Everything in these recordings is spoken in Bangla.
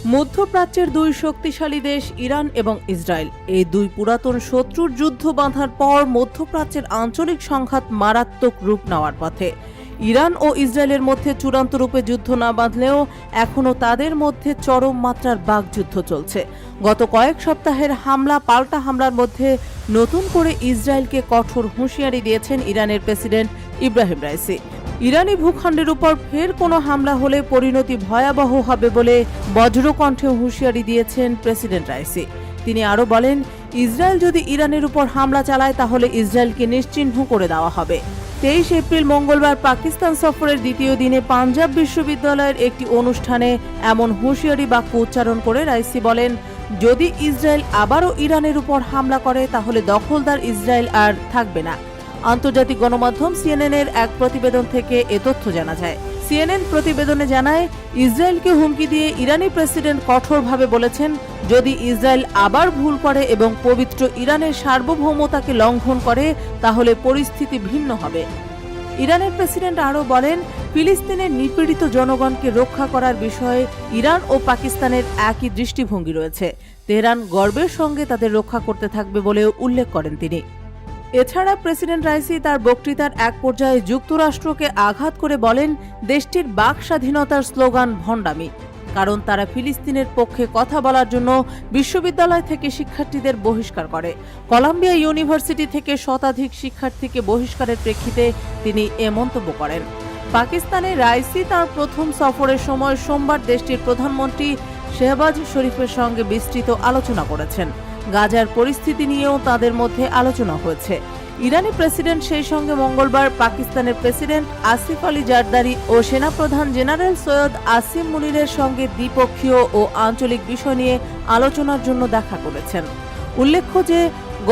মধ্যপ্রাচ্যের দুই শক্তিশালী দেশ ইরান এবং ইসরায়েল, এই দুই পুরাতন শত্রুর যুদ্ধ বাঁধার পর মধ্যপ্রাচ্যের আঞ্চলিক সংঘাত মারাত্মক রূপ নেওয়ার পথে। ইরান ও ইসরায়েলের মধ্যে চূড়ান্ত রূপে যুদ্ধ না বাঁধলেও এখনও তাদের মধ্যে চরম মাত্রার বাকযুদ্ধ চলছে। গত কয়েক সপ্তাহের হামলা পাল্টা হামলার মধ্যে নতুন করে ইসরায়েলকে কঠোর হুঁশিয়ারি দিয়েছেন ইরানের প্রেসিডেন্ট ইব্রাহিম রাইসি। ইরানি ভূখণ্ডের উপর ফের কোনো হামলা হলে পরিণতি ভয়াবহ হবে বলে বজ্রকণ্ঠে হুঁশিয়ারি দিয়েছেন প্রেসিডেন্ট রাইসি। তিনি আরও বলেন, ইসরায়েল যদি ইরানের উপর হামলা চালায় তাহলে ইসরায়েলকে নিশ্চিহ্ন করে দেওয়া হবে। 23 এপ্রিল মঙ্গলবার পাকিস্তান সফরের দ্বিতীয় দিনে পাঞ্জাব বিশ্ববিদ্যালয়ের একটি অনুষ্ঠানে এমন হুঁশিয়ারি বাক্য উচ্চারণ করে রাইসি বলেন, যদি ইসরায়েল আবারও ইরানের উপর হামলা করে তাহলে দখলদার ইসরায়েল আর থাকবে না। আন্তর্জাতিক গণমাধ্যম সিএনএন-এর এক প্রতিবেদন থেকে এ তথ্য জানা যায়। সিএনএন প্রতিবেদনে জানায়, ইসরায়েলকে হুমকি দিয়ে ইরানি প্রেসিডেন্ট কঠোরভাবে বলেছেন, যদি ইসরায়েল আবার ভুল করে এবং পবিত্র ইরানের সার্বভৌমতাকে লঙ্ঘন করে তাহলে পরিস্থিতি ভিন্ন হবে। ইরানের প্রেসিডেন্ট আরও বলেন, ফিলিস্তিনের নিপীড়িত জনগণকে রক্ষা করার বিষয়ে ইরান ও পাকিস্তানের একই দৃষ্টিভঙ্গি রয়েছে। তেহরান গর্বের সঙ্গে তাদের রক্ষা করতে থাকবে বলেও উল্লেখ করেন তিনি। এছাড়া প্রেসিডেন্ট রাইসি তার বক্তৃতার এক পর্যায়ে যুক্তরাষ্ট্রকে আঘাত করে বলেন, দেশটির বাক স্বাধীনতার স্লোগান ভণ্ডামি, কারণ তারা ফিলিস্তিনের পক্ষে কথা বলার জন্য বিশ্ববিদ্যালয় থেকে শিক্ষার্থীদের বহিষ্কার করে। কলাম্বিয়া ইউনিভার্সিটি থেকে শতাধিক শিক্ষার্থীকে বহিষ্কারের প্রেক্ষিতে তিনি এ মন্তব্য করেন। পাকিস্তানে রাইসি তার প্রথম সফরের সময় সোমবার দেশটির প্রধানমন্ত্রী শেহবাজ শরীফের সঙ্গে বিস্তৃত আলোচনা করেছেন। গাজার পরিস্থিতি নিয়েও তাদের মধ্যে আলোচনা হয়েছে। ইরানি প্রেসিডেন্ট সেই সঙ্গে মঙ্গলবার পাকিস্তানের প্রেসিডেন্ট আসিফ আলী জারদারি ও সেনাপ্রধান জেনারেল সৈয়দ আসিম মুনিরের সঙ্গে দ্বিপক্ষীয় ও আঞ্চলিক বিষয় নিয়ে আলোচনার জন্য দেখা করেছেন। উল্লেখ্য যে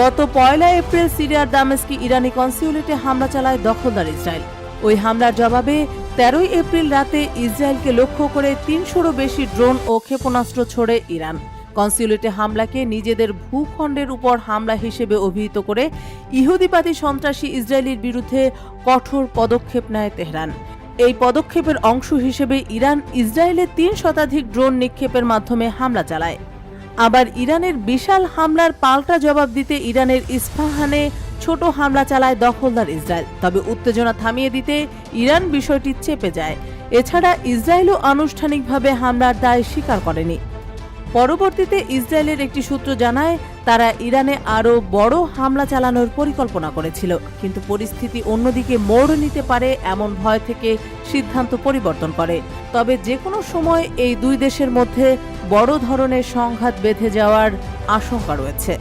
গত 1 এপ্রিল সিরিয়ার দামেস্কে ইরানি কনস্যুলেটে হামলা চালায় দখলদার ইসরায়েল। ওই হামলার জবাবে 13 এপ্রিল রাতে ইসরায়েলকে লক্ষ্য করে 300-রও বেশি ড্রোন ও ক্ষেপণাস্ত্র ছোড়ে ইরান। কনস্যুলেটে হামলাকে নিজেদের ভূখণ্ডের উপর হামলা হিসেবে অভিহিত করে ইহুদিবাদী সন্ত্রাসী ইসরায়েলের বিরুদ্ধে কঠোর পদক্ষেপ নেয় তেহরান। এই পদক্ষেপের অংশ হিসেবে ইরান ইসরায়েলে 3 শতাধিক ড্রোন নিক্ষেপের মাধ্যমে হামলা চালায়। আবার ইরানের বিশাল হামলার পাল্টা জবাব দিতে ইরানের ইস্পাহানে ছোট হামলা চালায় দখলদার ইসরায়েল। তবে উত্তেজনা থামিয়ে দিতে ইরান বিষয়টি চেপে যায়। এছাড়া ইসরায়েলও আনুষ্ঠানিকভাবে হামলার দায় স্বীকার করেনি। পরবর্তীতে ইসরায়েলের একটি সূত্র জানায়, তারা ইরানে আরও বড় হামলা চালানোর পরিকল্পনা করেছিল, কিন্তু পরিস্থিতি অন্যদিকে মোড় নিতে পারে এমন ভয় থেকে সিদ্ধান্ত পরিবর্তন করে। তবে যে কোনো সময় এই দুই দেশের মধ্যে বড় ধরনের সংঘাত বেঁধে যাওয়ার আশঙ্কা রয়েছে।